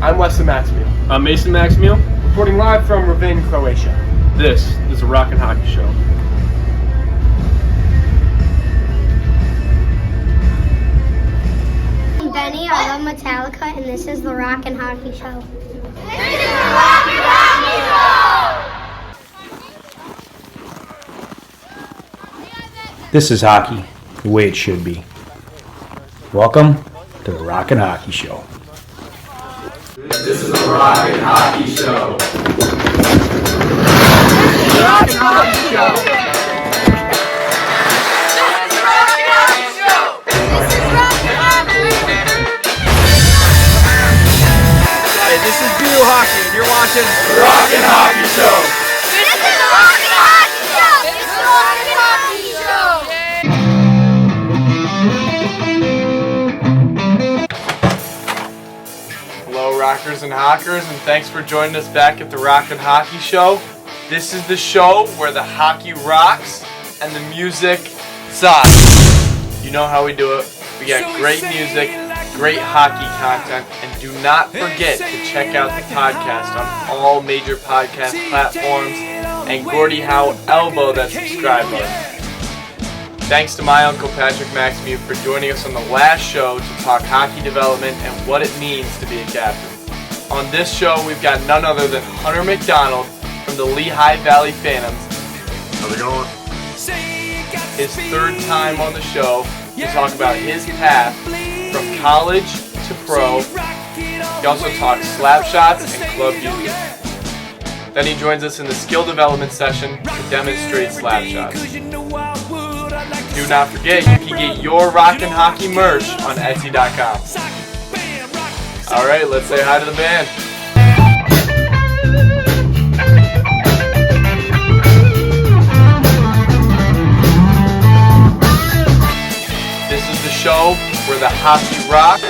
I'm Wesley Maxfield, I'm Mason Maxfield. reporting live from Ravin, Croatia. This is a Rock and Hockey Show. I'm Benny, I love Metallica, and this is the Rock and Hockey Show. This is the Rock and Hockey Show! This is hockey, the way it should be. Welcome to the Rock and Hockey Show. This is the Rock and Hockey Show. Rock and Hockey Show! Hey, this is Beer Hockey, and you're watching The Rock and Hockey Show. This is the Rock and Hockey Show! This is the Rock and Hockey Show! Hello, Rockers and Hockers, and thanks for joining us back at the Rock and Hockey Show. This is the show where the hockey rocks and the music sucks. You know how we do it. We got great music, great hockey content, and do not forget to check out the podcast on all major podcast platforms and Gordie Howe elbow that subscribe button. Thanks to my Uncle Patrick Maxfield for joining us on the last show to talk hockey development and what it means to be a captain. On this show, we've got none other than Hunter McDonald from the LeHigh Valley Phantoms. How's it going? His third time on the show to talk about his path from college to pro. He also talks slap shots and club usage. Then he joins us in the skill development session to demonstrate slap shots. Do not forget, you can get your Rock and Hockey merch on Etsy.com. Alright, let's say hi to the band. This is the show where the hockey rocks.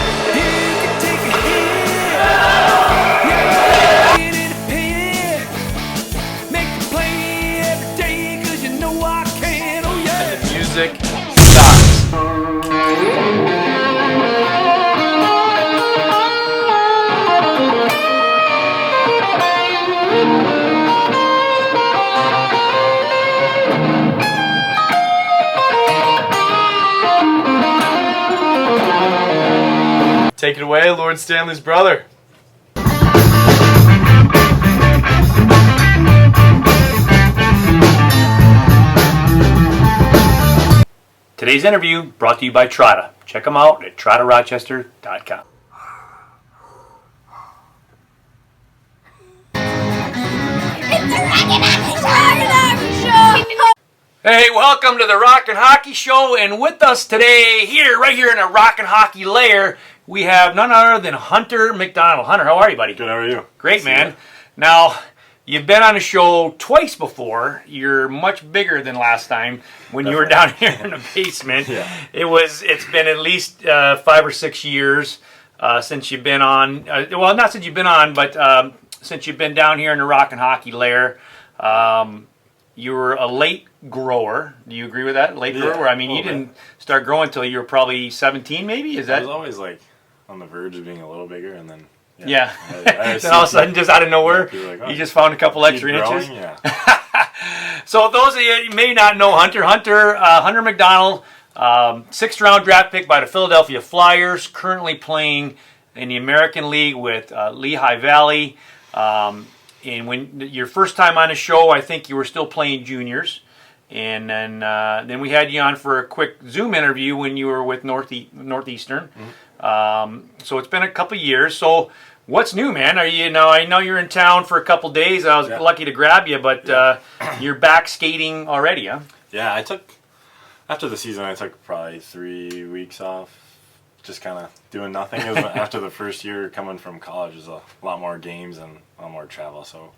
And the music stops. Take it away, Lord Stanley's brother. Today's interview brought to you by Trotta. Check them out at trottarochester.com. It's the Rock and Hockey Show! Hey, welcome to the Rock and Hockey Show, and with us today, right here in the Rock and Hockey lair, we have none other than Hunter McDonald. Hunter, how are you, buddy? Good, how are you? Great, man. Now, you've been on the show twice before. You're much bigger than last time when you were down here in the basement. Yeah. It's been at least 5 or 6 years since you've been on. Well, not since you've been on, but since you've been down here in the Rock and Hockey lair. You were a late grower. Do you agree with that? Late grower? I mean, you didn't start growing until you were probably 17, maybe? Is that? I was always like on the verge of being a little bigger, and then Yeah. I Then all of a sudden, just out of nowhere, you just found a couple extra inches. Yeah. So those of you who may not know Hunter McDonald, 6th round draft pick by the Philadelphia Flyers, currently playing in the American League with Lehigh Valley. And when your first time on the show, I think you were still playing juniors. And then we had you on for a quick Zoom interview when you were with Northeastern. Mm-hmm. So it's been a couple years. So what's new, man? I know you're in town for a couple days. I was lucky to grab you, but you're back skating already, huh? Yeah, after the season, I took probably 3 weeks off. Just kind of doing nothing. After the first year coming from college, there's a lot more games and a lot more travel. So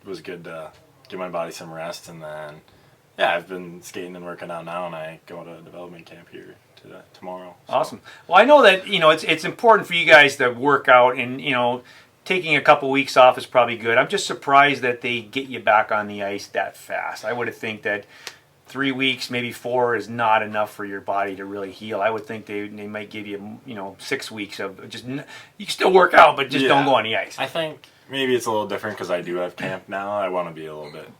it was good to give my body some rest. And then, I've been skating and working out now, and I go to development camp here tomorrow. So. Awesome. Well, I know that it's important for you guys to work out, and taking a couple weeks off is probably good. I'm just surprised that they get you back on the ice that fast. I would have think that 3 weeks, maybe 4 is not enough for your body to really heal. I would think they might give you 6 weeks of just you can still work out, but just don't go on the ice. I think maybe it's a little different because I do have camp now. I want to be a little bit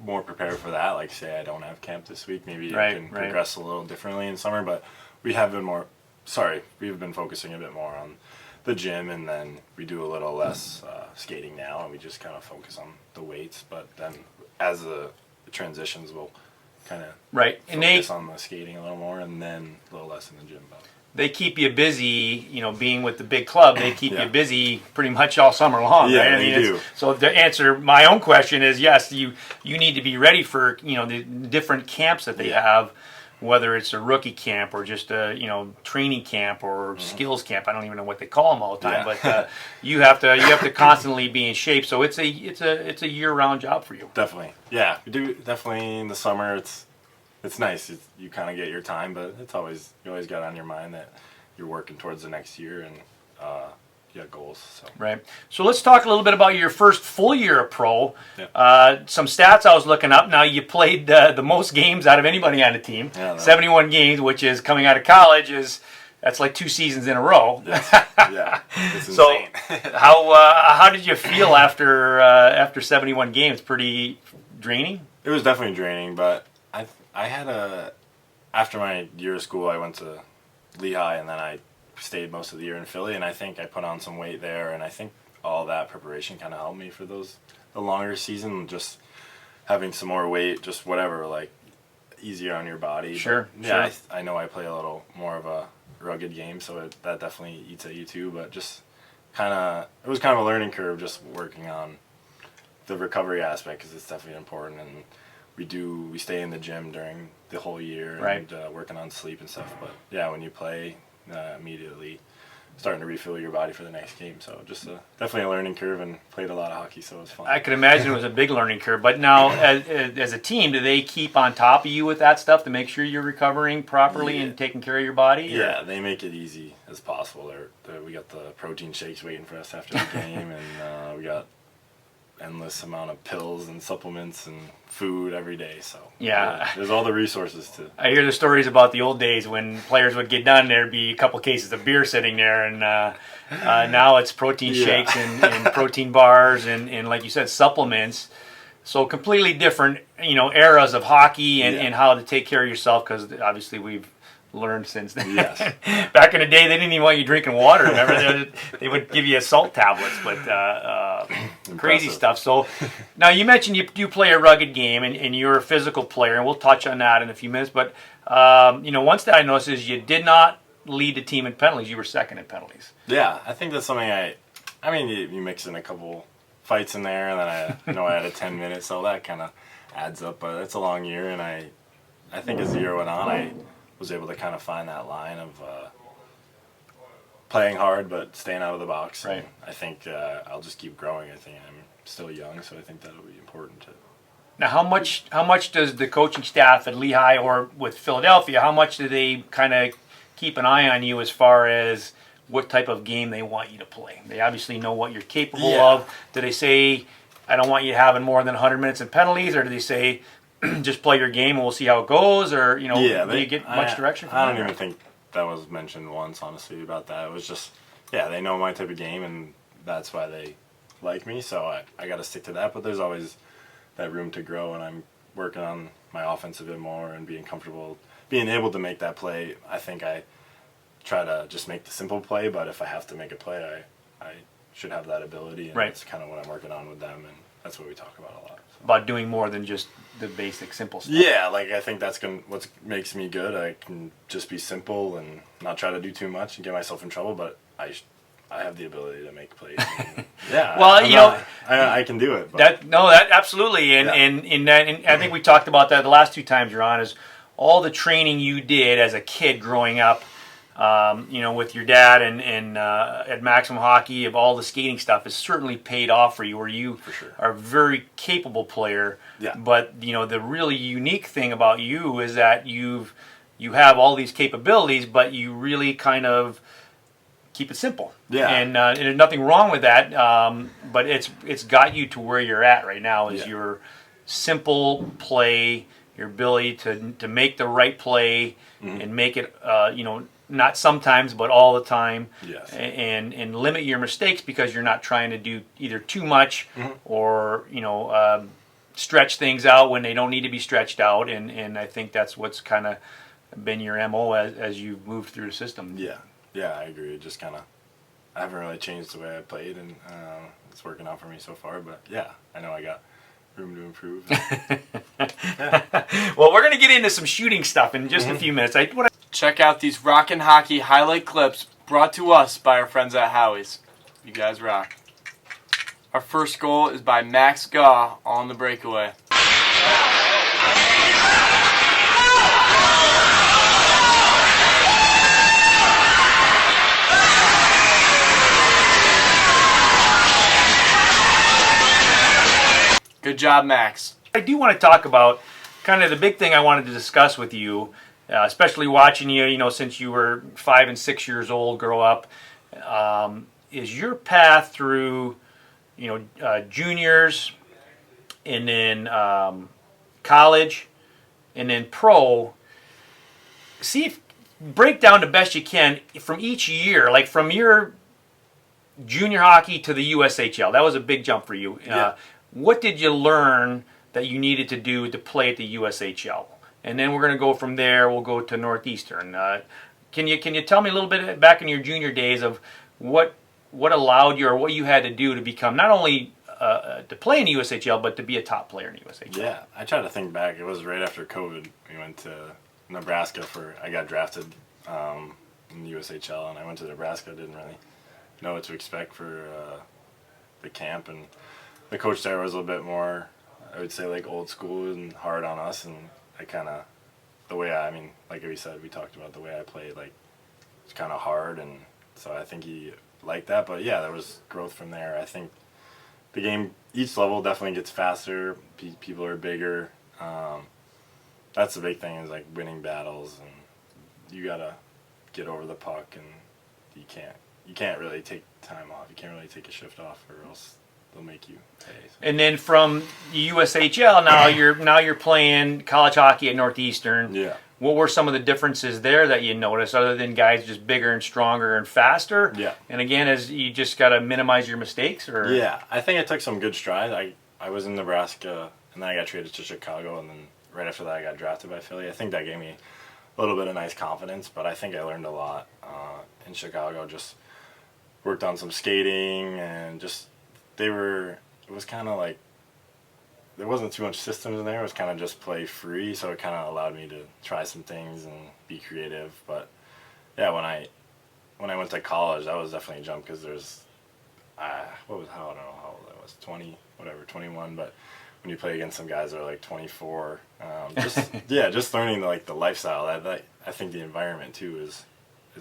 more prepared for that. Like say I don't have camp this week, maybe I can progress a little differently in summer. But we've been focusing a bit more on the gym, and then we do a little less skating now, and we just kind of focus on the weights. But then as the transitions, we'll kind of focus on the skating a little more, and then a little less in the gym. But they keep you busy, being with the big club. They keep you busy pretty much all summer long. Yeah, right? they do. So to answer my own question is yes, you need to be ready for the different camps that they have, whether it's a rookie camp or just a training camp or skills camp. I don't even know what they call them all the time, but you have to constantly be in shape. So it's a year-round job for you. Definitely, yeah, we do definitely in the summer. It's nice. You kind of get your time, but you always got on your mind that you're working towards the next year and you got goals. So. Right. So let's talk a little bit about your first full year of pro. Yeah. Some stats I was looking up. Now you played the most games out of anybody on the team. Yeah, 71 games, which is coming out of college that's like 2 seasons in a row. Yeah, it's insane. So how did you feel after 71 games? Pretty draining? It was definitely draining, but I had after my year of school, I went to LeHigh, and then I stayed most of the year in Philly, and I think I put on some weight there, and I think all that preparation kind of helped me for the longer season, just having some more weight, just whatever, like easier on your body. Sure. But, yeah, sure. I know I play a little more of a rugged game, so that definitely eats at you too, but just it was kind of a learning curve, just working on the recovery aspect, because it's definitely important, and we stay in the gym during the whole year and working on sleep and stuff. But yeah, when you play, immediately starting to refill your body for the next game. So just definitely a learning curve, and played a lot of hockey, so it was fun. I could imagine it was a big learning curve. But now, as a team, do they keep on top of you with that stuff to make sure you're recovering properly and taking care of your body? Yeah, they make it easy as possible. We got the protein shakes waiting for us after the game, and we got endless amount of pills and supplements and food every day. So there's all the resources to. I hear the stories about the old days when players would get done, there'd be a couple cases of beer sitting there, and now it's protein shakes and protein bars and like you said, supplements. So completely different eras of hockey and how to take care of yourself, because obviously we've learned since then. Yes. Back in the day, they didn't even want you drinking water. Remember, they would give you salt tablets, but crazy stuff. So now you mentioned you do play a rugged game, and you're a physical player, and we'll touch on that in a few minutes. But one stat I noticed is you did not lead the team in penalties. You were second in penalties. Yeah, I think that's something you mix in a couple fights in there, and then I had a 10 minutes, so that kind of adds up. But it's a long year, and I think as the year went on, I was able to kind of find that line of playing hard but staying out of the box. Right. I think I'll just keep growing. I think I'm still young, so I think that'll be important too. Now, how much does the coaching staff at LeHigh or with Philadelphia, how much do they kind of keep an eye on you as far as what type of game they want you to play? They obviously know what you're capable of. Do they say, I don't want you having more than 100 minutes in penalties, or do they say, just play your game and we'll see how it goes, or do you get much direction from them? I don't even think that was mentioned once, honestly, about that. It was just, they know my type of game, and that's why they like me, so I got to stick to that. But there's always that room to grow, and I'm working on my offense a bit more and being comfortable, being able to make that play. I think I try to just make the simple play, but if I have to make a play, I should have that ability, and that's kind of what I'm working on with them, and that's what we talk about a lot. About doing more than just the basic simple stuff. Yeah, I think that's what makes me good. I can just be simple and not try to do too much and get myself in trouble, but I have the ability to make plays. And, well, I can do it. But. That absolutely, and I think we talked about that the last 2 times you're on, is all the training you did as a kid growing up. With your dad and at Maximum Hockey, of all the skating stuff, has certainly paid off for you, where you are a very capable player. Yeah. But, the really unique thing about you is that you have all these capabilities, but you really kind of keep it simple. Yeah. And there's nothing wrong with that, but it's got you to where you're at right now, is your simple play, your ability to make the right play and make it, not sometimes, but all the time. Yes. And limit your mistakes because you're not trying to do either too much or, stretch things out when they don't need to be stretched out. And I think that's what's kind of been your MO as you've moved through the system. Yeah, I agree. It just kind of, I haven't really changed the way I played, and it's working out for me so far. But yeah, I know I got room to improve. Well, we're going to get into some shooting stuff in just a few minutes. Check out these Rockin' Hockey highlight clips brought to us by our friends at Howie's. You guys rock. Our first goal is by Max Gaw on the breakaway. Good job, Max. I do want to talk about kind of the big thing I wanted to discuss with you, especially watching you, since you were 5 and 6 years old, grow up, is your path through, juniors, and then college, and then pro. Break down the best you can from each year, like from your junior hockey to the USHL. That was a big jump for you. Yeah. What did you learn that you needed to do to play at the USHL? And then we're going to go from there. We'll go to Northeastern. Can you tell me a little bit back in your junior days of what allowed you or what you had to do to become not only to play in the USHL but to be a top player in the USHL? Yeah, I try to think back. It was right after COVID. We went to Nebraska I got drafted in the USHL, and I went to Nebraska. Didn't really know what to expect for the camp, and the coach there was a little bit more, I would say, like old school and hard on us, and I kind of, like we said, we talked about the way I played, like, it's kind of hard, and so I think he liked that, but yeah, there was growth from there. I think the game, each level definitely gets faster, people are bigger, that's the big thing, is like winning battles, and you gotta get over the puck, and you can't really take time off, you can't really take a shift off, or else they'll make you pay. So. And then from the USHL, now you're playing college hockey at Northeastern. Yeah. What were some of the differences there that you noticed, other than guys just bigger and stronger and faster? Yeah. And again, as you just got to minimize your mistakes, or Yeah, I think I took some good strides. I was in Nebraska, and then I got traded to Chicago, and then right after that I got drafted by Philly. I think that gave me a little bit of nice confidence, but I think I learned a lot in Chicago. Just worked on some skating, and just it was kind of like, there wasn't too much systems in there. It was kind of just play free, so it kind of allowed me to try some things and be creative. But yeah, when I went to college, that was definitely a jump, because there's, I don't know how old I was, 21, but when you play against some guys that are like 24, just learning the lifestyle. That I think the environment too is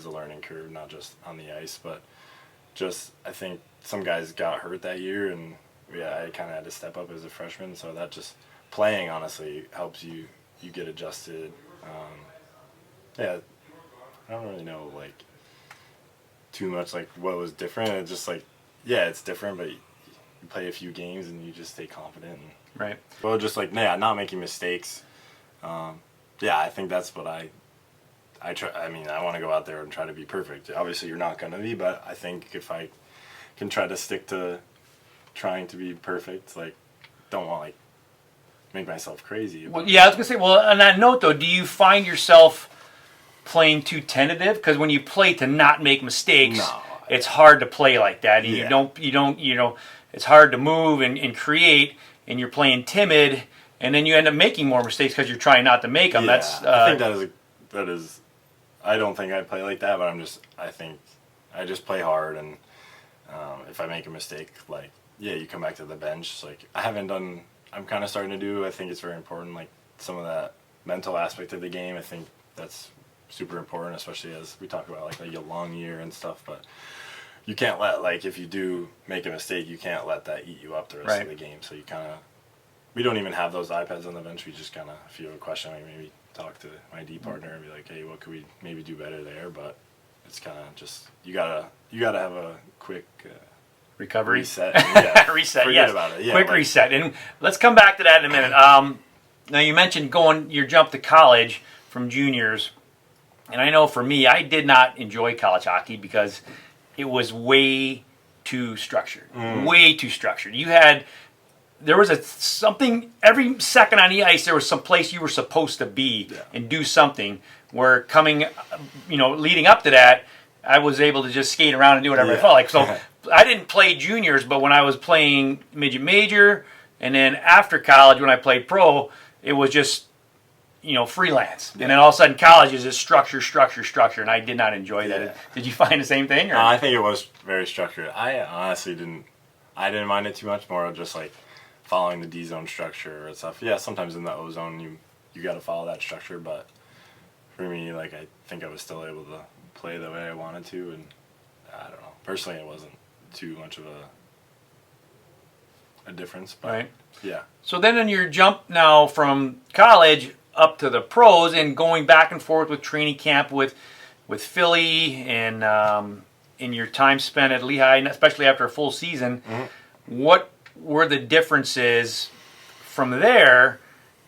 a learning curve, not just on the ice, but just, I think some guys got hurt that year, and I kind of had to step up as a freshman, so that just playing honestly helps you get adjusted. I don't really know too much what was different. It's just it's different, but you play a few games and you just stay confident. And, right. Well, just not making mistakes. I think that's what I try. I mean, I want to go out there and try to be perfect. Obviously, you're not going to be, but I think if I can try to stick to trying to be perfect, don't want make myself crazy. Well, yeah, I was gonna say. Well, on that note, though, do you find yourself playing too tentative? Because when you play to not make mistakes, it's hard to play like that. And you don't. It's hard to move and create, and you're playing timid, and then you end up making more mistakes because you're trying not to make them. Yeah, That's. I think that is. I don't think I play like that, but I think I just play hard, and if I make a mistake, you come back to the bench. I'm kind of starting to do. I think it's very important, some of that mental aspect of the game. I think that's super important, especially as we talk about a long year and stuff. But you can't let if you do make a mistake, you can't let that eat you up the rest of the game. So we don't even have those iPads on the bench. We just if you have a question, maybe talk to my D partner and be like, hey, what could we maybe do better there? But it's kind of just you gotta have a quick. Recovery reset. Reset. Forget Yes. about it. Yeah, Quick reset. And let's come back to that in a minute. Now you mentioned going your jump to college from juniors, and I know for me, I did not enjoy college hockey because it was way too structured. Way too structured. There was something every second on the ice. There was some place you were supposed to be and do something. Where leading up to that, I was able to just skate around and do whatever I felt like. So I didn't play juniors, but when I was playing midget major, and then after college when I played pro, it was just freelance. And then all of a sudden college is just structure, and I did not enjoy that. Did you find the same thing? Or? I think it was very structured. I honestly didn't mind it too much, more of just like following the D zone structure and stuff. Yeah, sometimes in the O zone you got to follow that structure, but for me, like, I think I was still able to play the way I wanted to, and I don't know. Personally, it wasn't too much of a difference, but right. Yeah. So then in your jump now from college up to the pros and going back and forth with training camp with Philly and in your time spent at LeHigh, especially after a full season, what were the differences from there,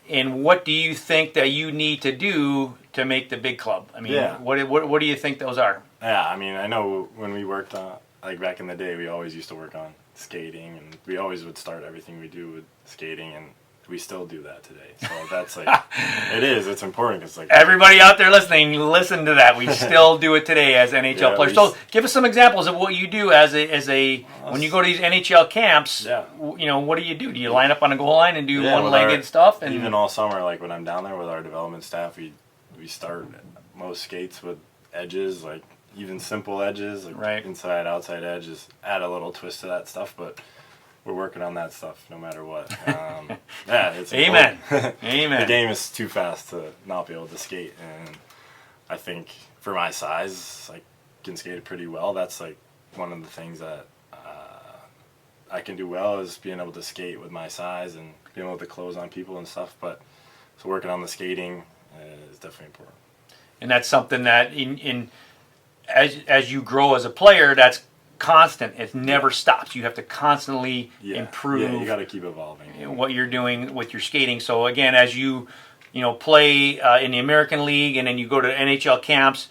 and what do you think that you need to do to make the big club? I mean, what do you think those are? Yeah, I mean, I know when we worked on, like back in the day, we always used to work on skating, and we always would start everything we do with skating, and we still do that today. So that's like, it's important because like everybody out there listening, listen to that. We still do it today as NHL players. So give us some examples of what you do as a when you go to these NHL camps. Yeah. What do? Do you line up on a goal line and do one-legged stuff? And even all summer, like when I'm down there with our development staff, we start most skates with edges, like even simple edges, like inside, outside edges. Add a little twist to that stuff, but we're working on that stuff no matter what. It's Amen. Amen. The game is too fast to not be able to skate, and I think for my size, I can skate it pretty well. That's like one of the things that I can do well, is being able to skate with my size and being able to close on people and stuff. But so working on the skating is definitely important. And that's something that as you grow as a player, that's constant. It never stops. You have to constantly improve. Yeah, you got to keep evolving what you're doing with your skating. So again, as you play in the American League, and then you go to NHL camps,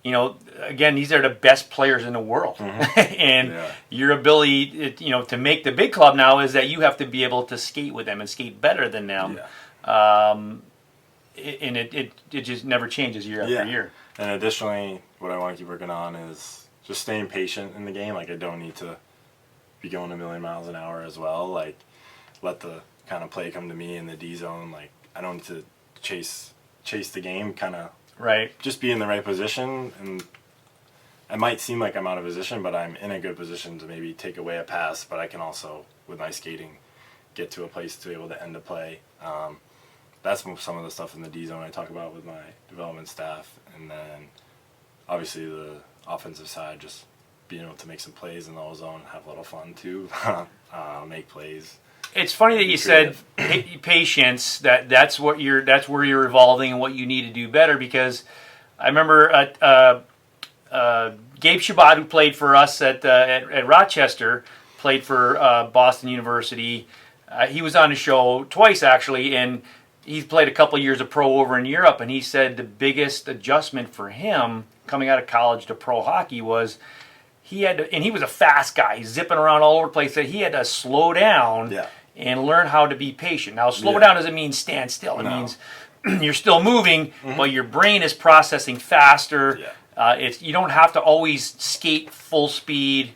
again, these are the best players in the world. And your ability, to make the big club now is that you have to be able to skate with them and skate better than them. And it just never changes year after year. And additionally, what I want to keep working on is just staying patient in the game. Like, I don't need to be going a million miles an hour as well. Like, let the kind of play come to me in the D zone. Like, I don't need to chase the game. Kind of just be in the right position. And it might seem like I'm out of position, but I'm in a good position to maybe take away a pass. But I can also, with my skating, get to a place to be able to end a play. That's some of the stuff in the D zone I talk about with my development staff. And then obviously the offensive side, just being able to make some plays in the O zone, have a little fun too, make plays. It's funny that you said patience. That's where you're evolving and what you need to do better. Because I remember Gabe Shabbat, who played for us at Rochester, played for Boston University. He was on the show twice actually, and he's played a couple of years of pro over in Europe. And he said the biggest adjustment for him coming out of college to pro hockey was he had to, and he was a fast guy, he's zipping around all over the place, that he had to slow down and learn how to be patient. Now, slow down doesn't mean stand still. It means you're still moving, but your brain is processing faster. You don't have to always skate full speed.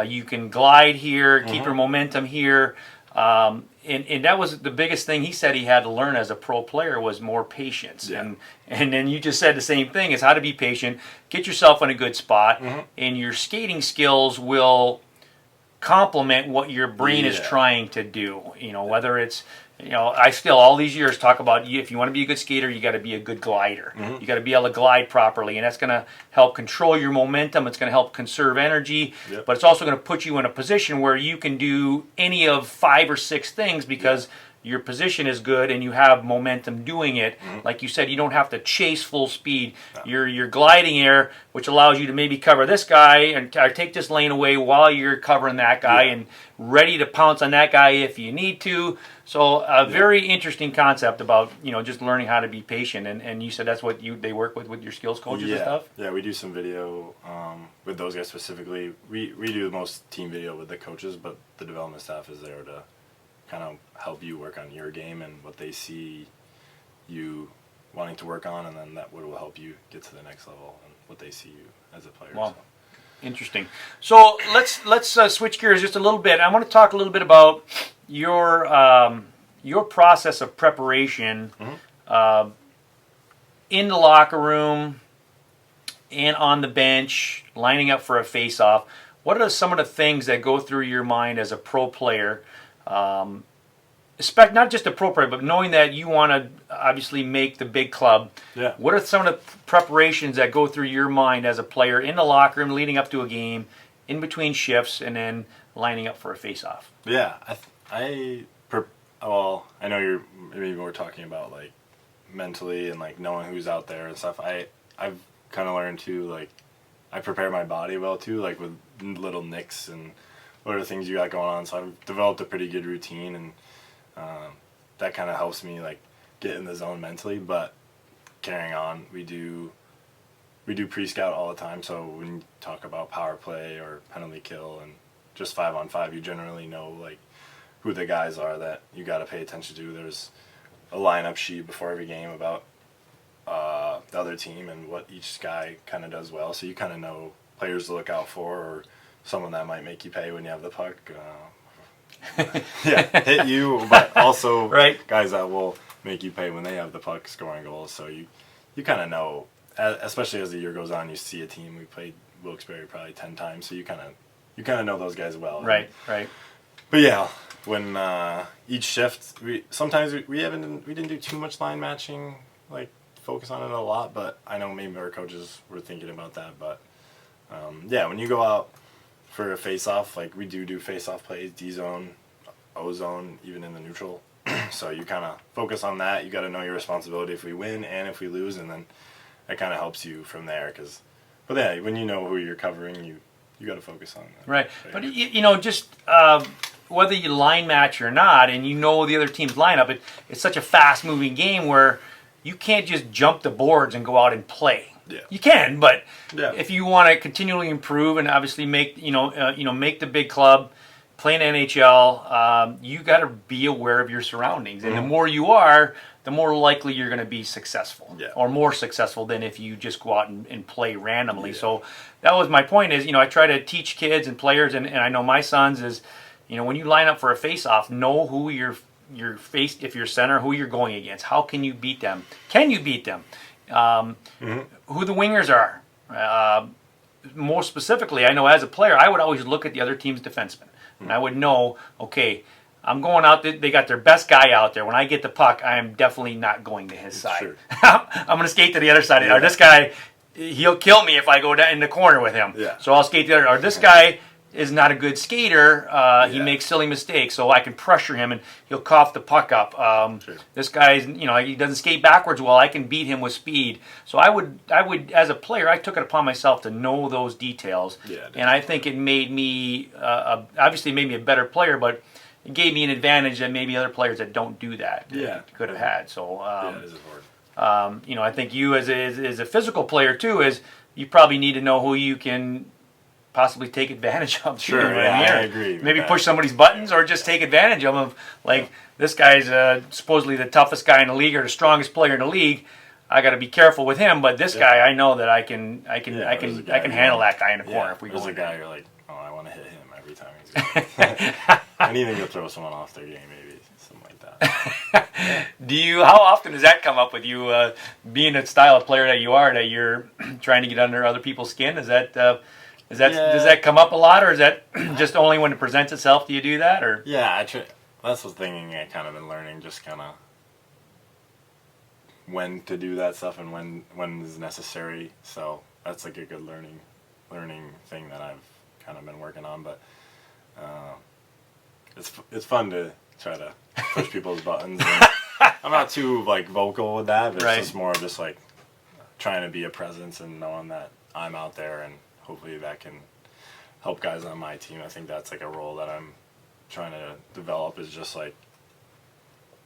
You can glide here, keep your momentum here. And that was the biggest thing he said he had to learn as a pro player, was more patience. And then you just said the same thing, is how to be patient, get yourself in a good spot, and your skating skills will complement what your brain is trying to do. Whether it's, I still all these years talk about, if you want to be a good skater, you got to be a good glider. You got to be able to glide properly, and that's going to help control your momentum. It's going to help conserve energy, but it's also going to put you in a position where you can do any of 5 or 6 things, because your position is good and you have momentum doing it. Like you said, you don't have to chase full speed. You're gliding air, which allows you to maybe cover this guy and or take this lane away while you're covering that guy and ready to pounce on that guy if you need to. So a very interesting concept about, just learning how to be patient. And you said that's what they work with your skills coaches and stuff? Yeah, we do some video with those guys specifically. We do the most team video with the coaches, but the development staff is there to kind of help you work on your game and what they see you wanting to work on, and then that will help you get to the next level and what they see you as a player. Wow. Interesting. So let's switch gears just a little bit. I want to talk a little bit about your process of preparation in the locker room and on the bench, lining up for a face-off. What are some of the things that go through your mind as a pro player? Not just a pro player, but knowing that you want to obviously make the big club. Yeah. What are some of the preparations that go through your mind as a player in the locker room, leading up to a game, in between shifts, and then lining up for a face-off? Yeah, I know you're maybe more talking about like mentally and like knowing who's out there and stuff. I've kind of learned to like I prepare my body well too, like with little nicks and what are the things you got going on. So I've developed a pretty good routine, and that kind of helps me like get in the zone mentally. But carrying on, we do pre-scout all the time. So when you talk about power play or penalty kill and just 5-on-5, you generally know like who the guys are that you got to pay attention to. There's a lineup sheet before every game about the other team and what each guy kind of does well. So you kind of know players to look out for, or someone that might make you pay when you have the puck. Hit you, but also guys that will make you pay when they have the puck, scoring goals. So you kind of know, especially as the year goes on, you see a team. We played Wilkes-Barre probably 10 times, so you kind of know those guys well. Right. But yeah, when each shift, we didn't do too much line matching, like focus on it a lot. But I know maybe our coaches were thinking about that. But when you go out for a face-off, like we do face-off plays, D-zone, O-zone, even in the neutral. So you kind of focus on that. You got to know your responsibility if we win and if we lose, and then that kind of helps you from there. But yeah, when you know who you're covering, you got to focus on that. Right. But just whether you line match or not, and you know the other team's lineup, it's such a fast-moving game where you can't just jump the boards and go out and play. Yeah. You can, but if you want to continually improve and obviously make make the big club, play in NHL, you got to be aware of your surroundings, and the more you are, the more likely you're going to be successful, or more successful than if you just go out and play randomly. Yeah. So that was my point. Is I try to teach kids and players, and I know my sons is when you line up for a face-off, know who you're if you're center, who you're going against. How can you beat them? Can you beat them? Who the wingers are. More specifically, I know as a player, I would always look at the other team's defenseman. And I would know, okay, I'm going out, they got their best guy out there. When I get the puck, I am definitely not going to his side. Sure. I'm going to skate to the other side. Or this guy, he'll kill me if I go down in the corner with him. Yeah. So I'll skate to the other. Or this guy is not a good skater. He makes silly mistakes, so I can pressure him and he'll cough the puck up. This guy's, he doesn't skate backwards well. I can beat him with speed. So I would, as a player, I took it upon myself to know those details, and I think it made me, obviously made me a better player, but it gave me an advantage that maybe other players that don't do that could have had. So, it is important. I think you as a physical player too, is you probably need to know who you can possibly take advantage of. Sure, I agree. Maybe push somebody's buttons or just take advantage of them. Like this guy's supposedly the toughest guy in the league or the strongest player in the league. I got to be careful with him, but this guy, I know that I can handle that guy in the corner if we go. There's a guy you're like, oh, I want to hit him every time he's going. And even to throw someone off their game, maybe something like that. How often does that come up with you, being the style of player that you are, that you're trying to get under other people's skin? Does that come up a lot, or is that just only when it presents itself do you do that? Or that's the thing I kind of been learning, just kind of when to do that stuff and when is necessary. So that's like a good learning thing that I've kind of been working on. But it's fun to try to push people's buttons. And I'm not too like vocal with that, but Right. it's just more of just like trying to be a presence and knowing that I'm out there and hopefully that can help guys on my team. I think that's like a role that I'm trying to develop, is just like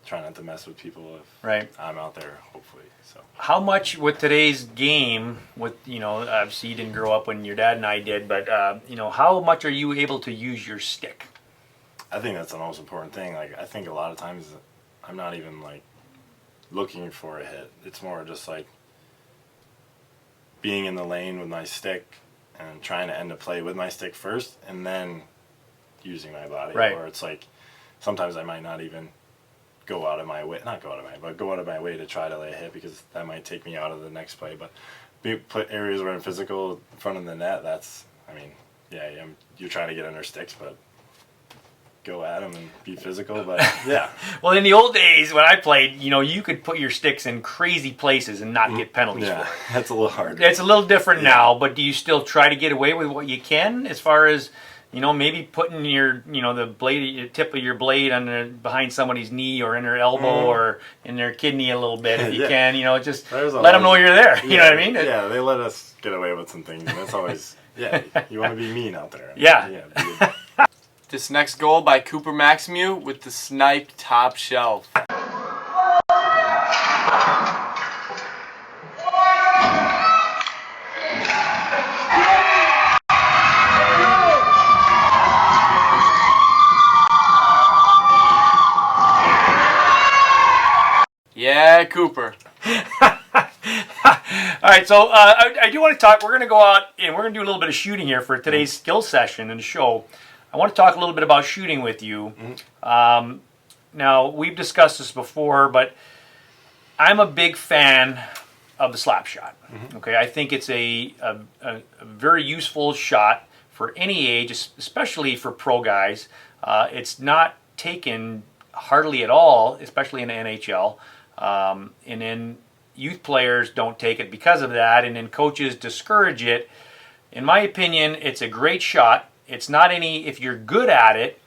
trying not to mess with people if Right. I'm out there, hopefully. So How much with today's game, with, obviously you didn't grow up when your dad and I did, but, how much are you able to use your stick? I think that's the most important thing. Like, I think a lot of times I'm not even like looking for a hit. It's more just like being in the lane with my stick and trying to end a play with my stick first and then using my body. Right. Or it's like sometimes I might not even go out of my way, not go out of my, but go out of my way to try to lay a hit, because that might take me out of the next play. But put areas where I'm physical in front of the net, that's, I mean, yeah, you're trying to get under sticks, but go at them and be physical. But yeah. Well, in the old days when I played, you could put your sticks in crazy places and not get penalties Yeah, for it. that's a little harder. It's a little different now, but do you still try to get away with what you can, as far as, maybe putting your, the blade, the tip of your blade behind somebody's knee or in their elbow or in their kidney a little bit if you Yeah. can, just There's let them know you're there. Yeah, You know what I mean? Yeah, they let us get away with some things, and that's always, yeah, you want to be mean out there. Yeah. Be This next goal by Cooper Maximew with the sniped top shelf. Yeah, Cooper. All right, so I do want to talk. We're going to go out and we're going to do a little bit of shooting here for today's skill session and the show. I want to talk a little bit about shooting with you. Now, we've discussed this before, but I'm a big fan of the slap shot. Okay, I think it's a very useful shot for any age, especially for pro guys. It's not taken hardly at all, especially in the NHL. And then youth players don't take it because of that, and then coaches discourage it. In my opinion, it's a great shot. It's not any, if you're good at it,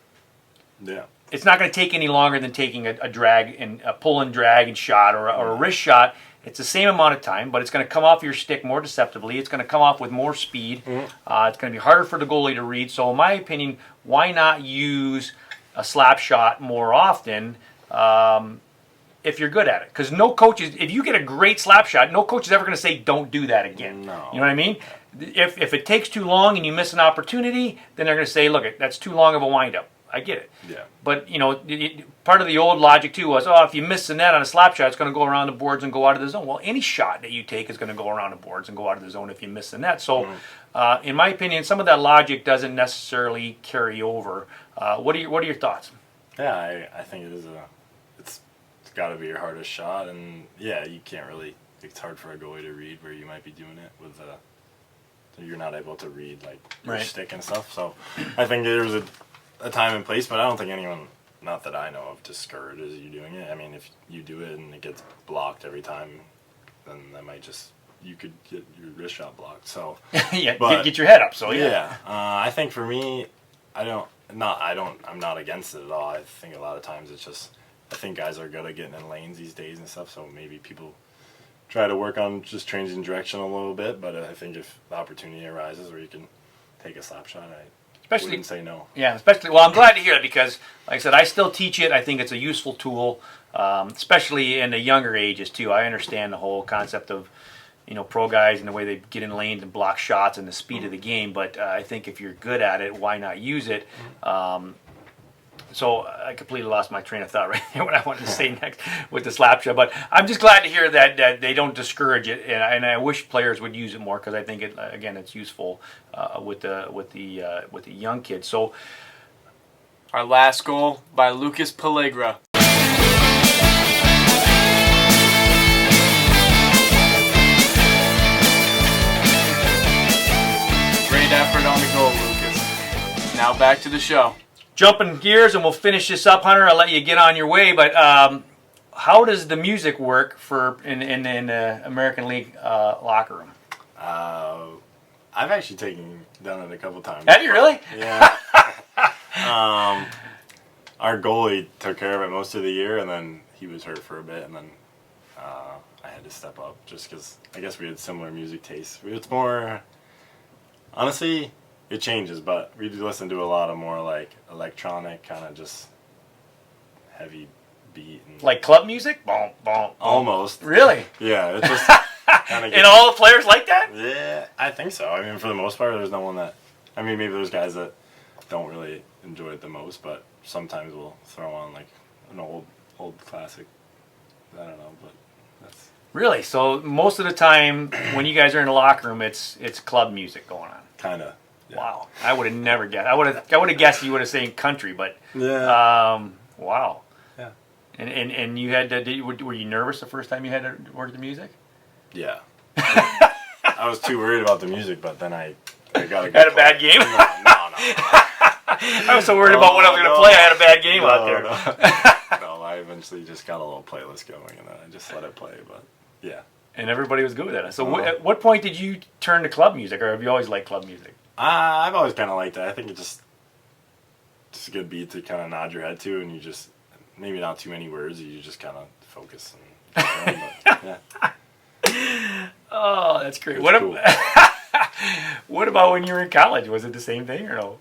Yeah. it's not going to take any longer than taking a drag and a pull and drag and shot or a wrist shot. It's the same amount of time, but it's going to come off your stick more deceptively. It's going to come off with more speed. It's going to be harder for the goalie to read. So in my opinion, why not use a slap shot more often if you're good at it? Because no coach is, if you get a great slap shot, no coach is ever going to say, don't do that again. No. You know what I mean? If it takes too long and you miss an opportunity, then they're going to say, look, that's too long of a windup. I get it. Yeah. But, part of the old logic, too, was, if you miss the net on a slap shot, it's going to go around the boards and go out of the zone. Well, any shot that you take is going to go around the boards and go out of the zone if you miss the net. So, in my opinion, some of that logic doesn't necessarily carry over. What are your thoughts? Yeah, I think it is it's got to be your hardest shot, and yeah, you can't really, it's hard for a goalie to read where you might be doing it with you're not able to read like your Right. stick and stuff. So I think there's a time and place, but I don't think anyone, not that I know of, discourages you doing it. I mean, if you do it and it gets blocked every time, then that might you could get your wrist shot blocked. So Yeah, but, get your head up. So yeah, I think for me, I'm not against it at all. I think a lot of times it's just, I think guys are good at getting in lanes these days and stuff, so maybe people try to work on just changing direction a little bit, but I think if the opportunity arises where you can take a slap shot, I wouldn't say no. Yeah, especially, well, I'm glad to hear it because, like I said, I still teach it. I think it's a useful tool, especially in the younger ages, too. I understand the whole concept of, pro guys and the way they get in lanes and block shots and the speed of the game, but I think if you're good at it, why not use it? So I completely lost my train of thought right there, what I wanted to say next with the slap shot. But I'm just glad to hear that they don't discourage it, and I wish players would use it more because I think it's useful with the young kids. So Our last goal by Lucas Pellegra. Great effort on the goal, Lucas. Now back to the show. jumping gears, and we'll finish this up, Hunter. I'll let you get on your way. But how does the music work in the American League locker room? I've actually done it a couple times. Have you really? Yeah. our goalie took care of it most of the year, and then he was hurt for a bit, and then I had to step up just because I guess we had similar music tastes. It's more, honestly, it changes, but we do listen to a lot of more like electronic, kind of just heavy beat. And Like club music? Boom, boom, boom. almost. Really? Yeah, it just kind of And all the players like that? Yeah, I think so. I mean, for the most part, there's no one that, I mean, maybe there's guys that don't really enjoy it the most, but sometimes we'll throw on like an old classic. I don't know, but that's... Really? So most of the time when you guys are in the locker room, it's club music going on. Kind of. Yeah. Wow. I would have never guessed. I would have guessed you would have said country, but Yeah. wow. Yeah. And you had to, were you nervous the first time you had to work the music? Yeah. I was too worried about the music, but then I got a good Had a bad game? No. I was so worried about what I was going to play. I had a bad game out there. No, I eventually just got a little playlist going, and then I just let it play, but yeah. And everybody was good with it. So at what point did you turn to club music, or have you always liked club music? I've always kind of liked that. I think it's just a good beat to kind of nod your head to, and you just, maybe not too many words, you just kind of focus. And, but, yeah. Oh, that's great. It's What, cool. what about when you were in college? Was it the same thing or no?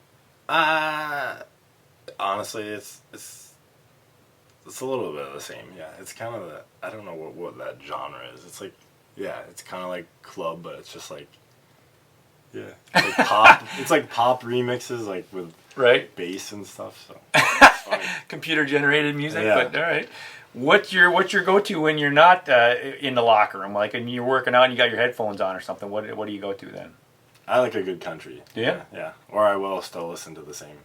Honestly, it's a little bit of the same. Yeah, it's kind of I don't know what that genre is. It's like, yeah, it's kind of like club, but it's just like, yeah, like pop. It's like pop remixes, like with Right. bass and stuff. So it's funny. Computer generated music, Yeah. but all right. What's your go-to when you're not in the locker room? Like when you're working out and you got your headphones on or something. What do you go to then? I like a good country. Yeah? Yeah. Or I will still listen to the same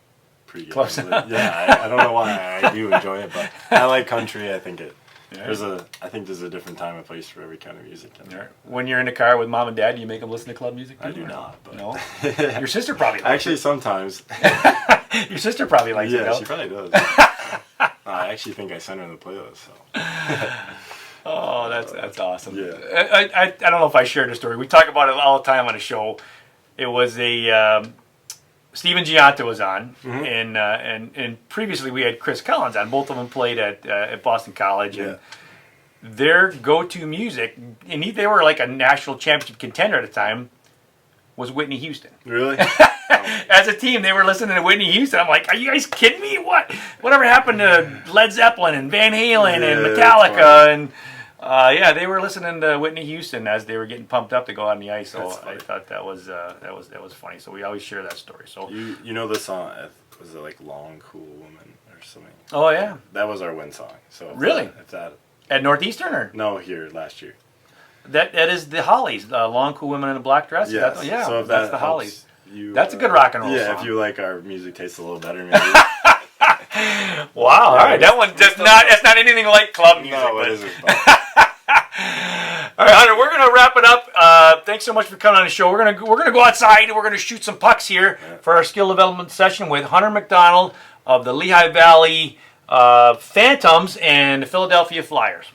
pregame. Close enough. Yeah, I don't know why I do enjoy it, but I like country. I think Yeah. I think there's a different time and place for every kind of music. All right. When you're in the car with mom and dad, do you make them listen to club music too? I do or not, but no. Your sister probably likes actually sometimes. it. Your sister probably likes it. Yeah, No? she probably does. I actually think I sent her the playlist. So. Oh, that's awesome. Yeah. I don't know if I shared the story. We talk about it all the time on the show. It was a Steven Gianto was on, and previously we had Chris Collins on. Both of them played at Boston College, and their go-to music, and they were like a national championship contender at the time, was Whitney Houston. Really? As a team, they were listening to Whitney Houston. I'm like, are you guys kidding me? Whatever happened to Led Zeppelin and Van Halen and Metallica and they were listening to Whitney Houston as they were getting pumped up to go on the ice. So I thought that was funny. So we always share that story. So you know the song? Was it like "Long Cool Woman" or something? Oh yeah, that was our win song. So really, if that at Northeastern or no here last year. That is the Hollies, Long Cool Women in a Black Dress. Yes. Yeah, so if that's that the Hollies. You, that's a good rock and roll yeah, song. if you like our music taste a little better, maybe. Wow, all right, that one does not. That's not anything like club music. No, but. it isn't. All right, Hunter, we're gonna wrap it up. Thanks so much for coming on the show. We're gonna go outside and we're gonna shoot some pucks here for our skill development session with Hunter McDonald of the Lehigh Valley Phantoms and the Philadelphia Flyers.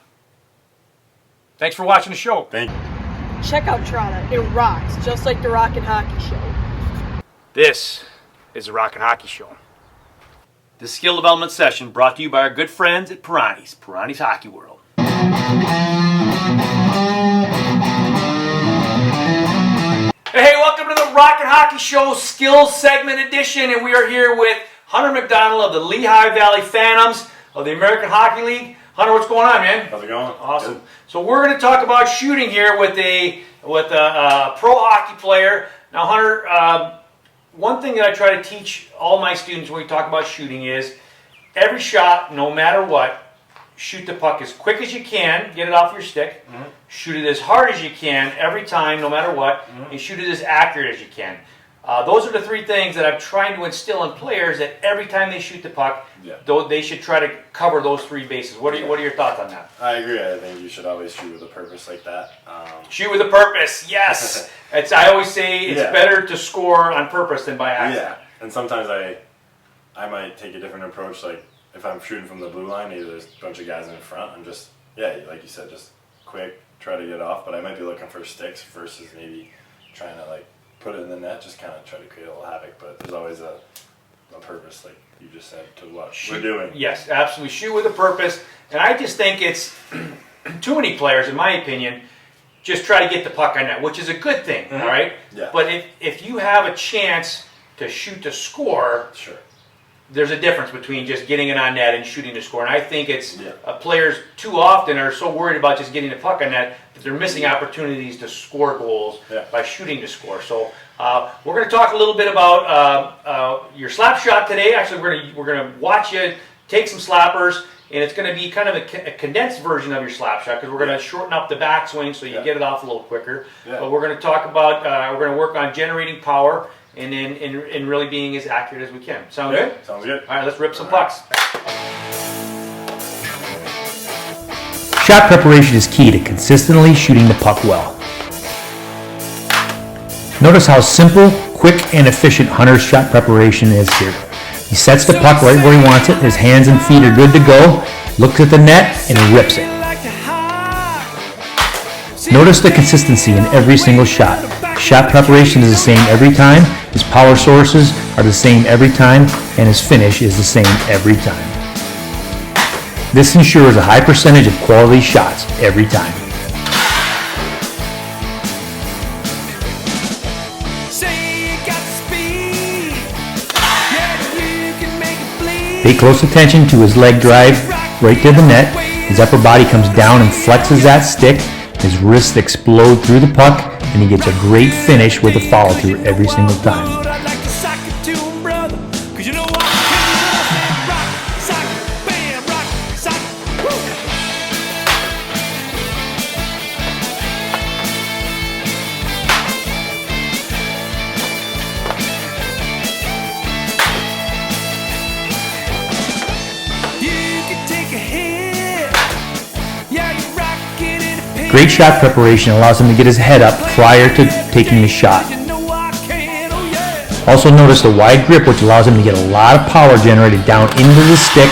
Thanks for watching the show. Thank you. Check out Toronto. It rocks, just like the Rock and Hockey Show. This is the Rock and Hockey Show. The skill development session brought to you by our good friends at Pirani's Hockey World. Hey, welcome to the Rock and Hockey Show Skills Segment Edition, and we are here with Hunter McDonald of the Lehigh Valley Phantoms of the American Hockey League. Hunter, what's going on, man? How's it going? Awesome. Good. So we're going to talk about shooting here with a pro hockey player. Now, Hunter, one thing that I try to teach all my students when we talk about shooting is every shot, no matter what, shoot the puck as quick as you can, get it off your stick. Mm-hmm. Shoot it as hard as you can every time, no matter what, and shoot it as accurate as you can. Those are the three things that I'm trying to instill in players that every time they shoot the puck, they should try to cover those three bases. What are your thoughts on that? I agree. I think you should always shoot with a purpose like that. Shoot with a purpose, yes. I always say it's better to score on purpose than by accident. Yeah, and sometimes I might take a different approach. Like if I'm shooting from the blue line, maybe there's a bunch of guys in front. I'm just like you said, just quick, try to get off. But I might be looking for sticks versus maybe trying to like put it in the net, just kind of try to create a little havoc. But there's a purpose, like you just said, to what we're doing. Yes, absolutely. Shoot with a purpose. And I just think it's too many players, in my opinion, just try to get the puck on net, which is a good thing, all right? Yeah. But if you have a chance to shoot to score, Sure. there's a difference between just getting it on net and shooting to score. And I think it's players too often are so worried about just getting the puck on net that they're missing opportunities to score goals by shooting to score. So we're going to talk a little bit about your slap shot today. Actually, we're going to watch you take some slappers, and it's going to be kind of a condensed version of your slap shot because we're going to shorten up the backswing so you get it off a little quicker. But we're going to talk about we're going to work on generating power and then and really being as accurate as we can. Sound good? Sounds good. All right, let's rip some pucks. Shot preparation is key to consistently shooting the puck well. Notice how simple, quick, and efficient Hunter's shot preparation is here. He sets the puck right where he wants it, his hands and feet are good to go, looks at the net, and rips it. Notice the consistency in every single shot. Shot preparation is the same every time, his power sources are the same every time, and his finish is the same every time. This ensures a high percentage of quality shots every time. Pay close attention to his leg drive right to the net. His upper body comes down and flexes that stick. His wrists explode through the puck, and he gets a great finish with a follow-through every single time. Great shot preparation allows him to get his head up prior to taking the shot. Also notice the wide grip, which allows him to get a lot of power generated down into the stick,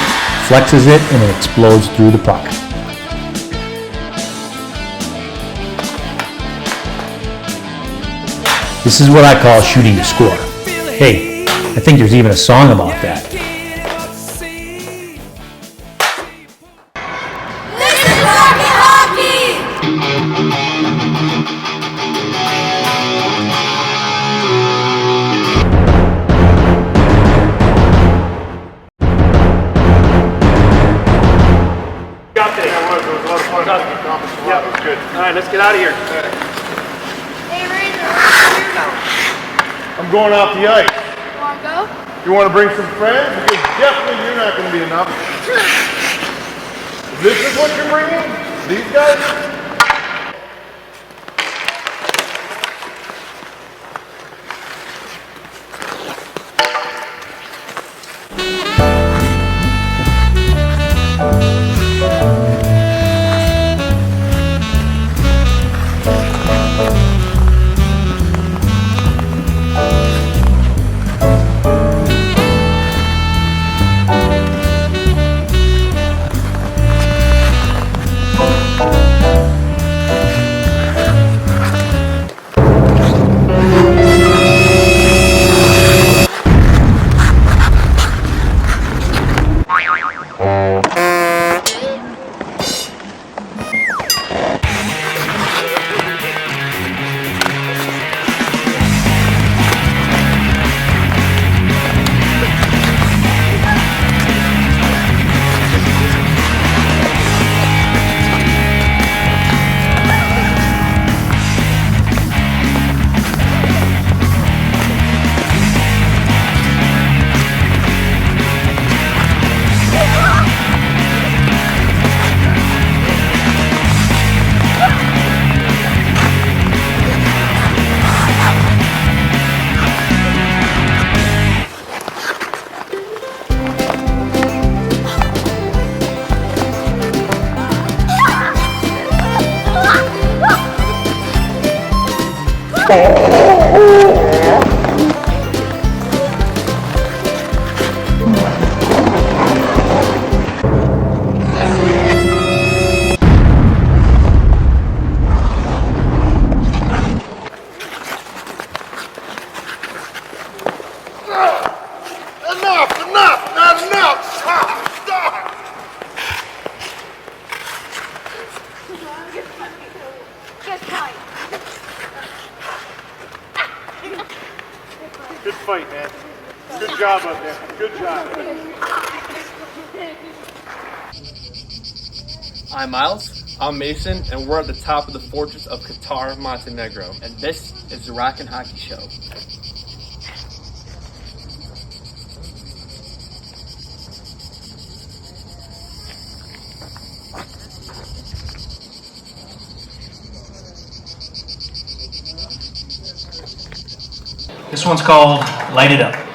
flexes it, and it explodes through the puck. This is what I call shooting to score. Hey, I think there's even a song about that. Yeah, it was good. All right, let's get out of here. I'm going off the ice. Want to go? You want to bring some friends? Because definitely you're not going to be enough. This is what you're bringing? These guys? job up there. Good job. I'm Miles. I'm Mason, and we're at the top of the fortress of Qatar, Montenegro. And this is the Rockin' Hockey Show. This one's called Light It Up.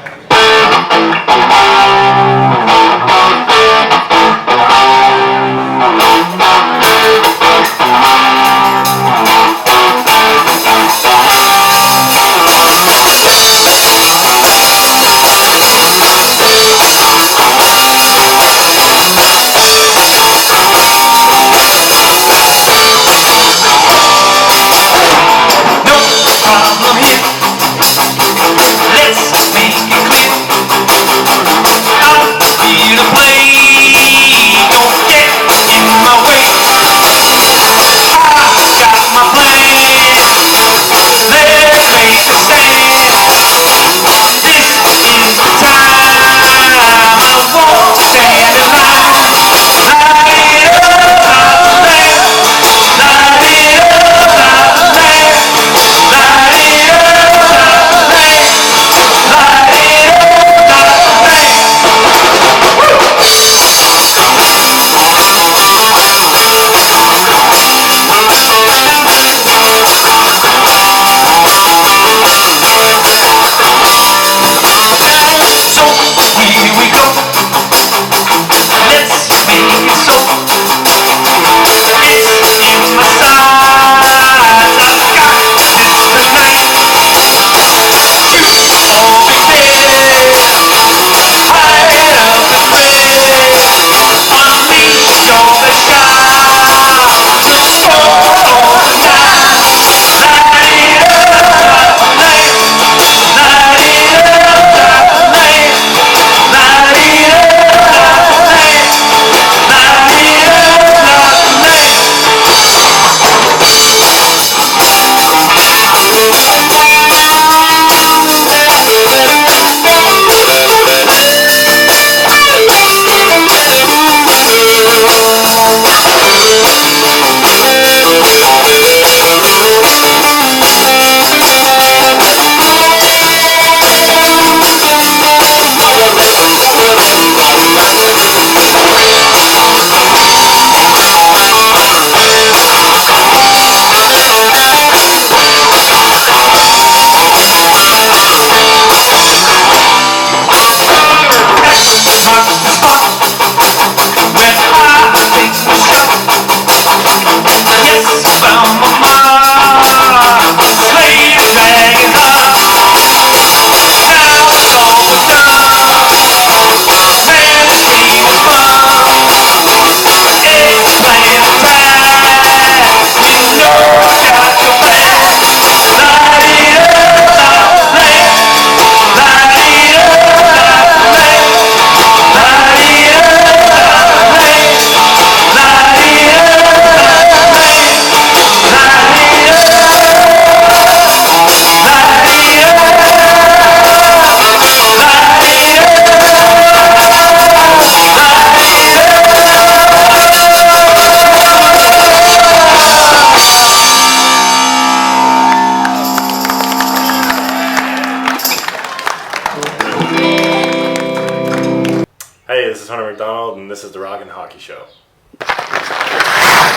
Hey, this is Hunter McDonald, and this is the Rockin' Hockey Show.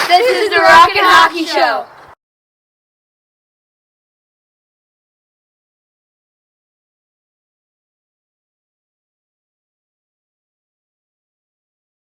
This is the Rockin' Hockey Show.